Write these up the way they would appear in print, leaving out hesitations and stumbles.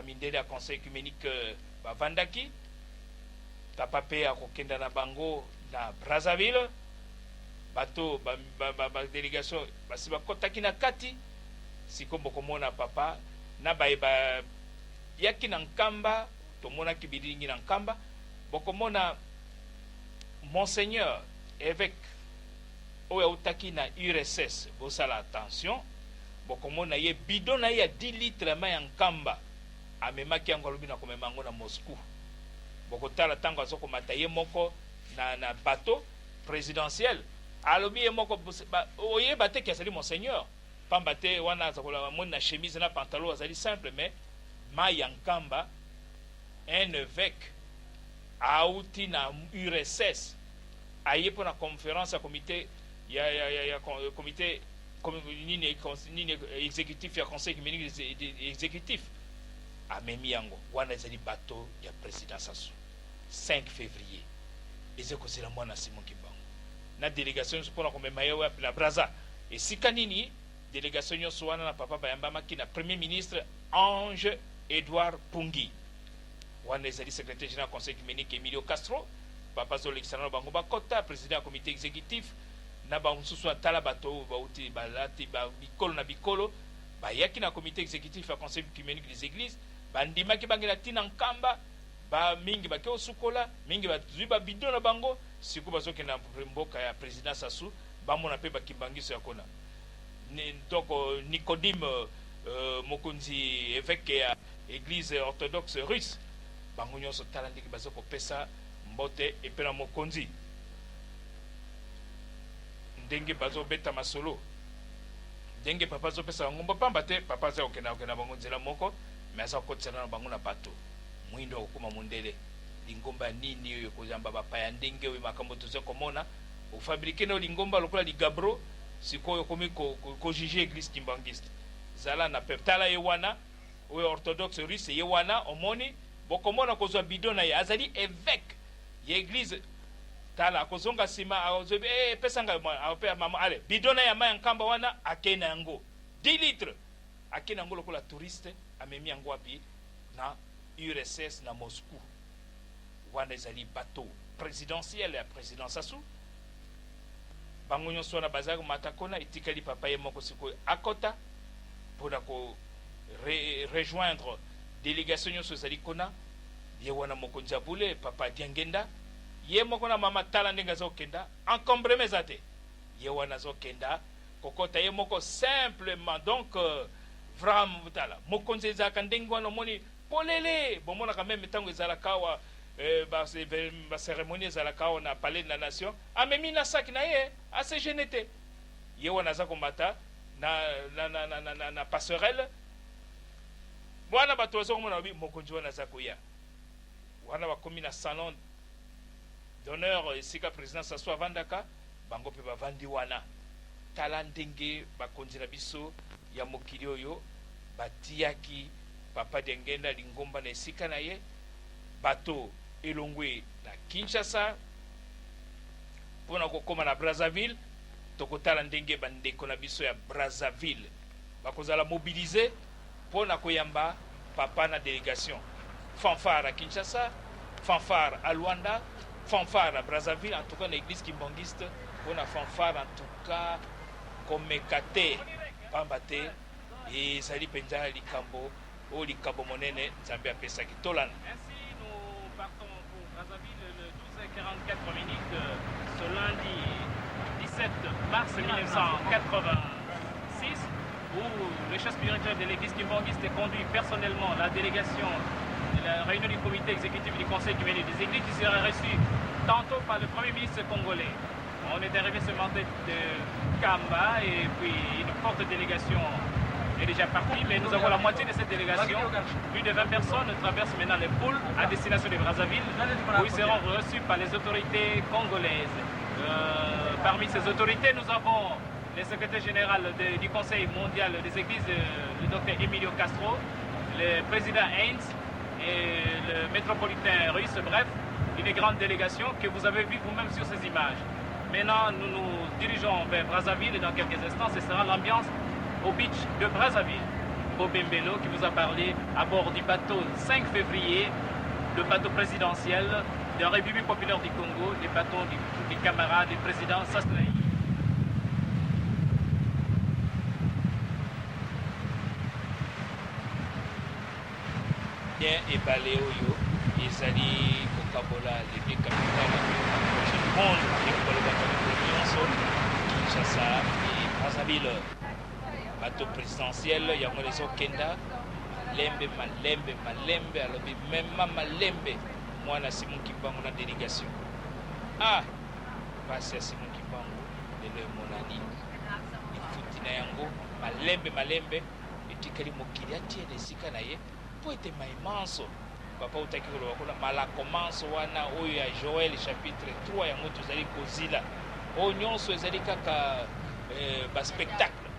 bamindele ya conseil œcuménique bavandaki papa pe akokenda na bango na Brazzaville bato délégation basi bakotaki na kati siko bokomona papa na bayeba yaki na nkamba tomonaki bilingi na nkamba bokomona monseigneur évêque oyo autaki na URSS bosala attention bokomona ye bidon na ye ya 10 litres ma ya nkamba amemaki yango alobi na komema yango na Moscou bokotala ntango azokomata ye moko na bateau présidentiel alobi ye moko oyeba te ki azali monseigneur pamba te wana azakola moni na chemise na pantalon azali simple mais mai ya nkamba un évêque auti na URSS aye mpo na conférence ya comité ya comité nini exécutif ya conseil œcuménique exécutif amemi yango wana ezali bateau ya président Sassou 5 février eze kozela mwana Simon Kimbangu na délégation nyonso mpona komema ye na Brazza esika nini délégation nyonso wana na papa bayambamaki na premier ministre Ange Edouard Pungi wana ezali secrétaire général conseil œcuménique Emilio Castro papa azolekisa na bango bakota président ya comité exécutif na bango mosusu atala bato bauti balati bikolo na bikolo bayaki na comité exécutif ya conseil œcuménique des églises bandimaki bangela ntina nkamba mingi bake osukola mingi bazwi babido na bango siku bazokenda na mboka ya président Sassou bamona mpe bakimbangiso ya kona toko Nicodime mokonzi évêque ya église orthodoxe russe bango nyonso tala ndenge bazokopesa mbote epe na mokonzi ndenge bazobeta masolo ndenge papa azopesa bango mbo pamba te papa aza okenda bango nzela moko mais aza kokotisana na bango na bato mwindo okoma mundele lingomba nini oyo kozamba bapaya ndenge oyo makambo toza komona ofabrike na lingomba lokola ligabro sikoyo komi kojuge église kimbangiste zala na peuple tala ye wana oyo orthodoxe russe ye wana omoni bokomona kozwa bidon na ye azali évêque ya église tala akozonga nsima azobi pesanga ape mama ale bidon na ya mai ya nkamba wana akei na yango 10 litres akei na yango lokola touriste amemi yango wapi na URSS na Moscou wana ezali bateau présidentiel ya président Sassou bango nyonso wana bazali matakona etikali papa ye moko sikoyo akota mpona ko rejoindre délégation nyonso ezali kuna ye wana mokonzi abule papa Diangenda ye moko na mama tala ndenge azokenda encombreme eza te ye wana azokenda kokota ye moko simplement donc vraiment tala mokonzi ezalaka ndenge wana omoni polele bomonaka meme ntango ezalaka awa bacérémonie ezalaka awa na palais de la nation amemi na saki na ye ase gene te ye wana aza komata na passerelle wana bato bazokomona babi mokonzi wana aza koya wana bakomi na salon d'honneur esika président Sassou avandaka bango mpe bavandi wana tala ndenge bakonzi na biso ya mokili oyo batiaki papa Diangenda lingomba na esika na ye bato elongwe na Kinshasa mpona kokoma na Brazzaville tokotala ndenge bandeko na biso ya Brazzaville bakozala mobilize mpona koyamba papa na délégation fanfare à Kinshasa fanfare à Luanda fanfare à Brazzaville en tout cas na église kimbangiste mpona fanfare en tout cas komekate pamba te ezali mpenza likambo oyo likambo monene nzambe apesaki tolana. Ainsi nous partons pour Brazzaville le 12h44 minutes ce lundi 17 mars 1986 où le chef spirituel de l'église kimbangiste conduit personnellement la délégation de la réunion du comité exécutif du conseil œcuménique des églises qui sera reçue tantôt par le premier ministre congolais. On est arrivé ce matin de Kamba et puis une forte délégation est déjà partie, mais nous avons la moitié de cette délégation. Plus de 20 personnes traversent maintenant les poules à destination de Brazzaville où ils seront reçus par les autorités congolaises. Parmi ces autorités, nous avons le secrétaire général du Conseil mondial des églises, le docteur Emilio Castro, le président Heinz et le métropolitain russe, bref, une grande délégation que vous avez vue vous-même sur ces images. Maintenant, nous nous dirigeons vers Brazzaville dans quelques instants. Ce sera l'ambiance au beach de Brazzaville. Robin Bello, qui vous a parlé à bord du bateau 5 février, le bateau présidentiel de la République populaire du Congo, les bateaux des camarades du président Sassou. Et Baléoyo, ils allaient Coca-Cola, les deux capitales du monde, Kinshasa et Brazzaville. Bateau présidentiel, il y a un Kenda, Lembe, Malembe, alors même Malembe, moi, là, c'est mon qui va dans la délégation. Ah, passé à Simon Kibango, le Monani, il faut dire Malembe, et tu as dit, Mokiri, tu es des Sikanaye. Poete maimanso papa utaki kolobakula mala commence wana oyo ya Joël chapitre 3 yango tozali kozila oyo nyonso ezali kaka ba spectacle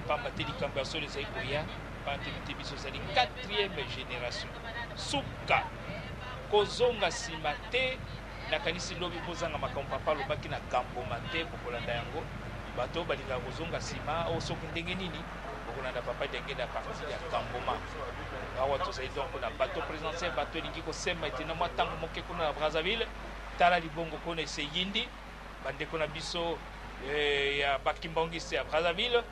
pamba te likambo ya solo ezali koya pamba te biso ezali 4e génération suka kozonga nsima te nakanisi lobi kozanga makambo papa alobaki na kamboma te kokolanda yango bato balingaka kozonga nsima oyo soki ndenge nini okolanda papa ndenge na parti ya kamboma awa tozali donc na bateau présidentiel bateau elingi kosemba ete na mwa ntango moke kuna na Brazzaville tala libongo kuna eseyindi bandeko na biso ya bakimbangisi ya Brazzaville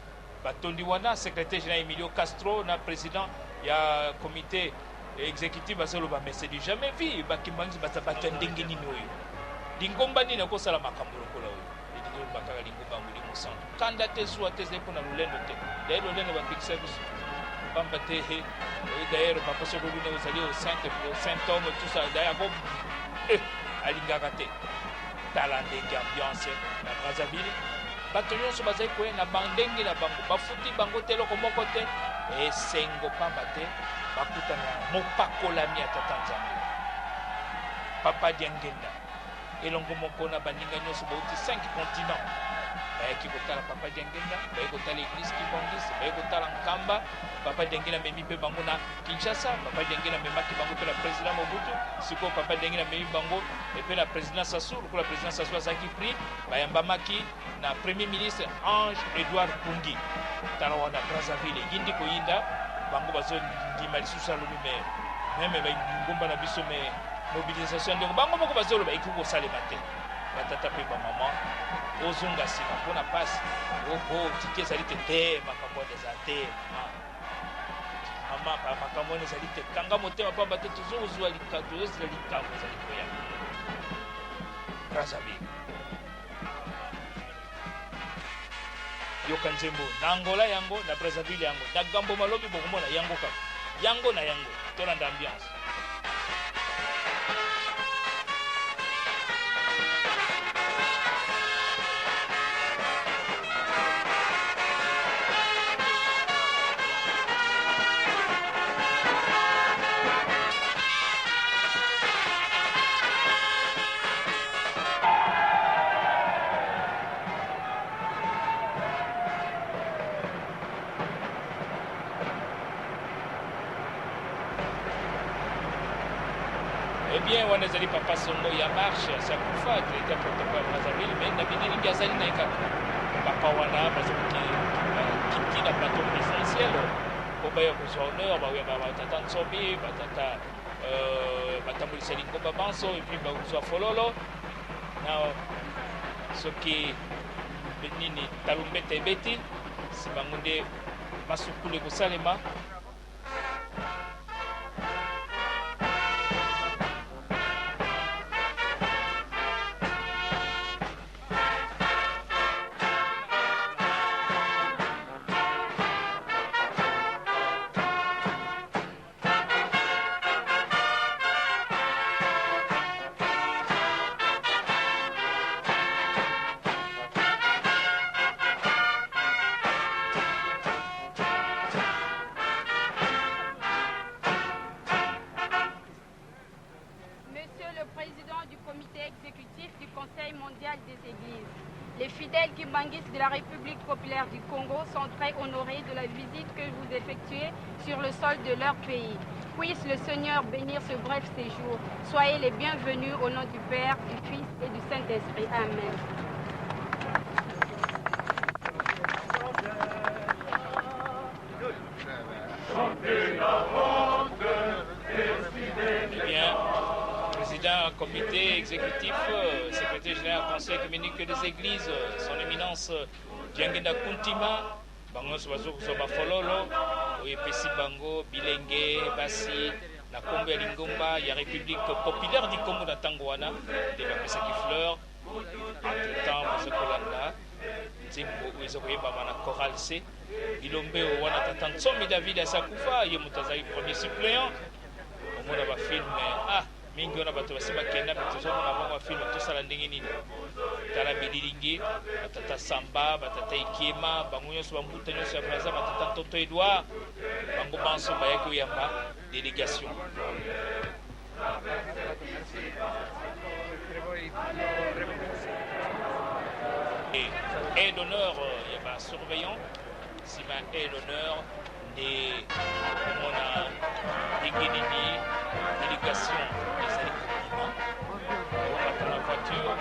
batondi wana secrétaire général Emilio Castro na président ya comité exécutif bazoloba mais c'est du jamais vu bakimbangisi baza bato ya ndenge nini oyo lingomba nini akosala makambo lokola oyo elingi bakaka lingomba nguli mosantu kanda te zuwa te ezali mpona lolendo te daye lolendo babikisa biso pamba te d'ailleurs papa soko lune ozali au Saint-Homme tout ça d'ailleurs bon alingaka te tala ndenge ambiance na Brazzaville bato nyonso bazali koya na bandenge na bango bafuti bango te eloko moko te esengo pamba te bakutana mopakolami ya tata nzambe papa diangenda elongo moko na baninga nyonso bauti 5 continents bayaki kotala papa diangenda baye kotala église kibongisi baye kotala nkamba papa diangenda memi mpe bango na Kinshasa papa diangenda memaki bango mpe na président Mobutu sikoyo papa diangenda memi bango epe na président Sassou lokola président Sassou azalaki pris bayambamaki na premier ministre Ange Edouard Pungi tala wana Brazzaville eyindi koyinda bango bazondima lisusu alobi me meme bangomba na biso me mobilisation ndenge bango moko bazoloba ekoki kosalema te batata mpe bamama ozonga nsima mpona mpasi oho tike ezali te te makambo wana eza te mama makambo wana ezali te kanga motema pamba te tozozwa likambo ezali koya Brazzaville yoka nzembo na Angola yango na Brazzaville yango na gambo malobi bokomona yango kaka yango na yango tolanda ambiance. Wana ezali papa songo ya marche sakufa tuleta protocole ya Brazzaville mais na biningi azali na ekaka papa wana bazalaki kiti na plateau présidentiel po baya kozwa honneur batata nsobi batata batambolisa lingomba banso epuis bakozwa fololo na soki nini talumbeta ebeti sibango nde masukulu ekosalema. Les fidèles kimbanguistes de la République populaire du Congo sont très honorés de la visite que vous effectuez sur le sol de leur pays. Puisse le Seigneur bénir ce bref séjour. Soyez les bienvenus au nom du Père, du Fils et du Saint-Esprit. Amen. président du comité exécutif, secrétaire général du conseil communique des églises, son éminence Diangenda Kuntima, bango sobazo kusoba fololo, oyepesi bango bilenge basi na kombo ya lingomba ya République populaire du Congo na tango wana de bapesaki fleur. Entre-temps bazokolanda nzembo oyo eza koyembama na chorale C bilombe wana tata Nsomi David asakufa ye moto azali premier suppléant omona bafilme mingi wana bato basi bakenda mpe tozomona bango bafilme tosala ndenge nini tala bililingi batata Samba batata Ikiema bango nyonso bambuta nyonso ya braza batata Ntoto Edouard bango banso bayaki oyamba délégation. Et d'honneur, il y a un surveillant, c'est un et d'honneur des Guédini, délégation des Alicomima, on la voiture,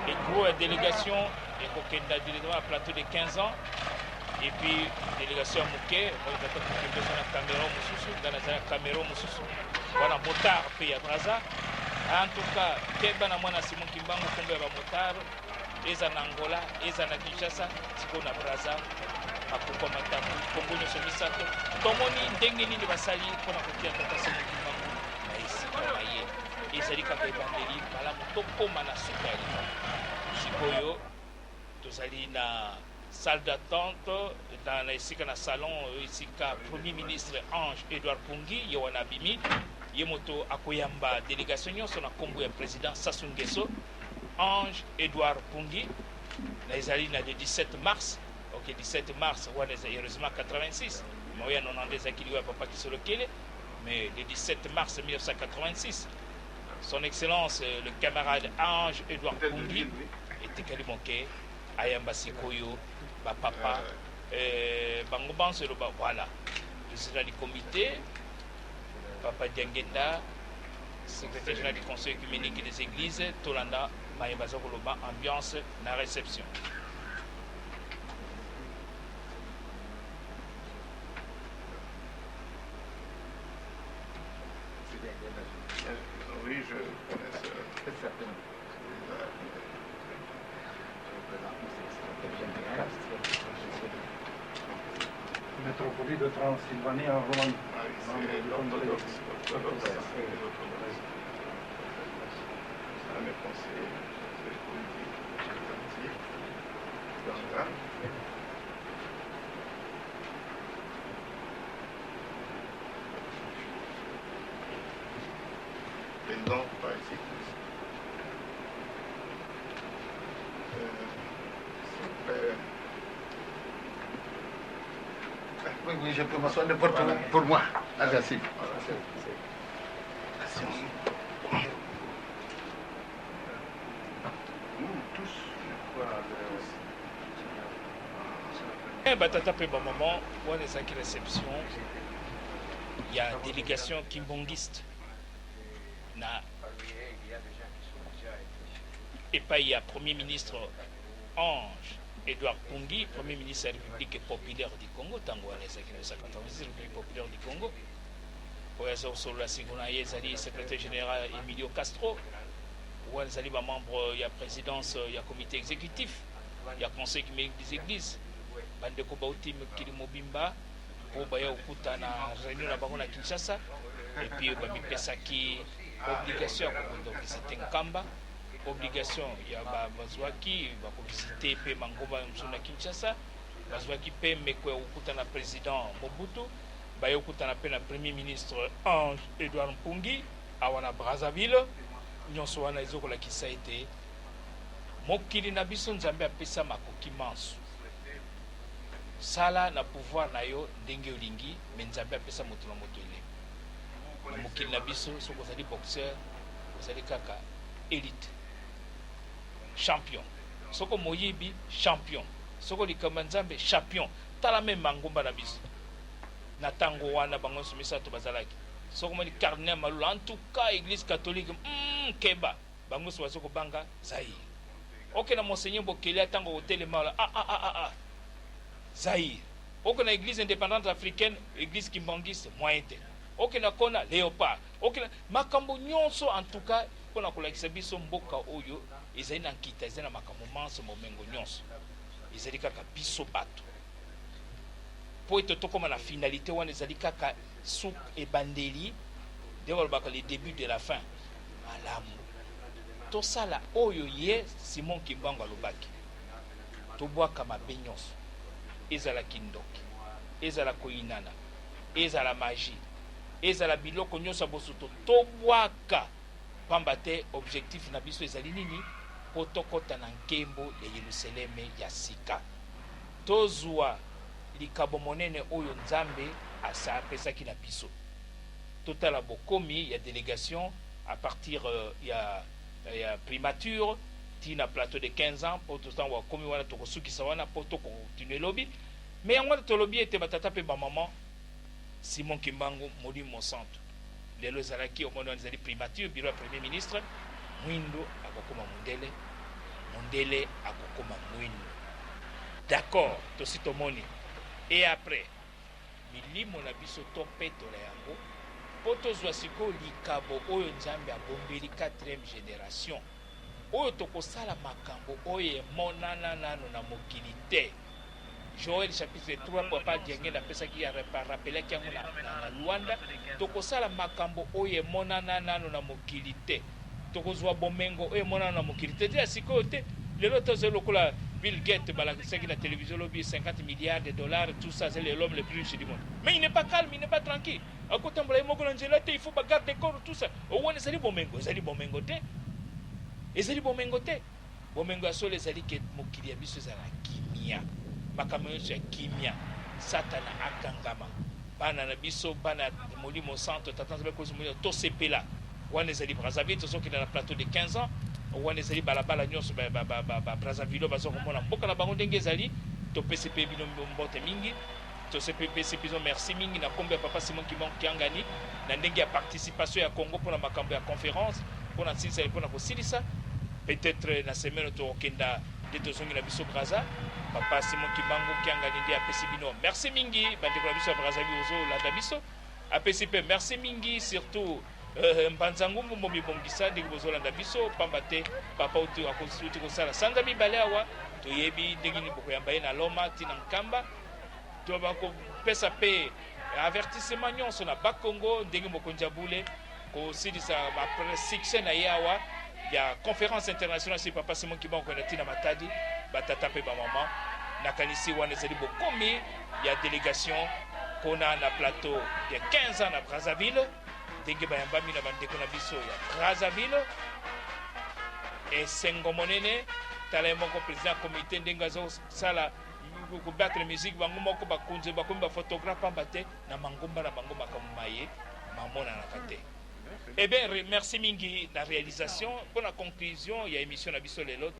les gros délégations, les coquins directement à plateau de 15 ans, et puis délégation Mouké, on va faire la caméra Moussoussou, dans la caméra Moussoussou, voilà, motard, pays à Braza. En tout cas, Keba na mwana Simon Kimbangu kombe ba motard, eza na Angola, eza na Kinshasa, siko na Braza, akoko matamu, Kongo nyoso misato. Tomoni ndenge nini basali pona kotia tata Simon Kimbangu na esika na ye. Ezali kaka ebandeli malamu tokoma na sukali. Sikoyo tozali na salle d'attente dans la esika na salon esika Premier ministre Ange Edouard Pungi Yowana Bimi. Yemoto akoyamba délégation nyonso na kombo ya président Sassou Nguesso Ange Edouard Pungi na ezali na le 17 mars. OK, 17 mars wana heureusement 86 moya 92 akiliwa papa Kisolokele, mais le 17 mars 1986 son excellence le camarade Ange Edouard Pungi était Kalimoke ayamba sikoyo ba papa bango banso lo ba voilà président du comité Papa Diangenda, secrétaire général du conseil œcuménique des églises, Tolanda, Maïbazo Koloba, ambiance, la réception. Oui, je connais très certainement. Métropole de Transylvanie en Roumanie. L'orthodoxe. Mes conseillers politiques, président par ici. Oui, je peux m'asseoir n'importe où pour moi. Merci. Batata pe bon moment, on est à réception. Il y a une délégation kimbongiste. Et pas il y a Premier ministre Ange Edouard Pungi, Premier ministre de la République populaire du Congo, Tango on est à 1996, République populaire du Congo. Oyazo Solola Singonaye Zali, secrétaire général Emilio Castro. Ou Zali membre, il y a présidence, il y a comité exécutif, il y a conseil des églises. Bandeko Bautim Kilimobimba, pour Baya Okuta na réunion na bango na Kinshasa, et puis Bami Pesaki, obligation donc visiter Nkamba, obligation il y a Bazwaki, va visiter Pe Mangoba na Kinshasa, Bazwaki Pe Mekwe Okuta na président Mobutu, Baya Okuta na Pe na premier ministre Ange Edouard Pungi, awana Brazzaville, nyonso wana ezokola kisa ete mokili na biso Nzambe apesa makoki manso. Sala na pouvoir na yo ndenge olingi mais Nzambe apesa moto na moto ele. Na mokili na biso soko ozali boxeur ozali kaka élite champion. Soko moyibi champion. Soko likamba Nzambe champion. Tala même mangomba na biso. Na tango wana bango sumisa to bazalaki. Soko moni cardinal Malula en tout cas église catholique keba bango soko banga Zaïre. OK na monseigneur Bokele tango hôtel mala Zaïre. Aucune église indépendante africaine, église kimbangiste, moyen. okenda kona léopard okenda makambo nyonso en tout cas mpona kolakisa biso mboka oyo ezali na nkita ezali na makambo manso momengo nyonso ezali kaka biso bato po ete tokóma na finalité wana ezali kaka suk ebandeli nde balobaka le début de la fin malamu tosala oyo ye Simon Kimbangu alobaki tobwaka mabe nyonso ezala kindoki ezala koyinana ezala magie ezala biloko nyonso ya bosoto tobwaka pamba te objectif na biso ezali nini po tokɔta na nkembo ya Yerusaleme ya sika tozwa likabo monene oyo Nzambe apesaki na biso totala bokomi ya délégation à partir ya primature tina plateau de 15 ans po totango wakomi wana tokosukisa wana po tokokontinue lobi mais yango tolobi ete batata mpe bamama Simon Kimbangu Molimo Centre lelo ezalaki omoni wana ezali primature bureau ya premier ministre mwindo akokoma mondele akokoma mwindo d'accord tosi tomoni et après milimo na biso topetola yango po tozwa sikoyo likabo oyo Nzambe abombeli 4e génération oyo tokosala makambo oyo emonana nano na mokili te. Joël chapitre 3 papa Diengenda apesaki ya rappelaki yango na Luanda tokosala makambo oyo emonana nano na mokili te tokozwa bomengo oyo emonana na mokili te dia sikoyo te lelo tozali lokola Bill Gates balakisaki na télévision lobi 50 milliards de dollars tout ça c'est l'homme le plus riche du monde mais il n'est pas calme il n'est pas tranquille akotambola ye moko na nzela te il faut bagarde corps tout ça owona ezali bomengo te bomengo ya solo ezali ke mokili ya biso ezala kimia makambo nyonso ya kimia satana akangama bana na biso bana Molimo Centre tata Nzambe kozumuna tosepela wana ezali Brazzaville tozokenda na plateau de 15 ans wana ezali balabala nyonso Brazzaville bazokomona mboka na bango ndenge ezali topesi mpe bino mbote mingi tosepesi biso merci mingi na kombo ya papa Simon Kimbangu Kiangani na ndenge ya participation ya Congo mpona makambo ya conférence mpona nsilisa mpona kosilisa peut-être na semaine tokenda nde tozongi na biso Brazza papa Simon Kimbangu Kiangani nde apesi bino merci mingi bandeko na biso ya Brazzaville ozolanda biso apesi mpe merci mingi surtout mpanzangu momibongisa ndenge bozolanda biso pamba te papa uti akosuti kosala sanza mibale awa toyebi ndenge nini bokoyamba ye na Loma tina Nkamba tobakopesa mpe avertissement nyonso na Bakongo ndenge mokonzi abule kosilisa succès na ye awa ya conférence internationale si papa Simon Kimbangu kwenda tina Matadi batata mpe bamama nakanisi wana ezali bokomi ya délégation kona na plateau ya 15 ans na Brazzaville ndenge bayambami na bandeko na biso ya Brazzaville esengo monene tala ye moko président comité ndenge azosala kobattre musique bango moko bakonzi bakomi baphotographe pamba te na mangomba na bango makambo maye mamonanaka te. Eh bien, merci mingi la réalisation. Pour la conclusion, il y a émission na biso lelo.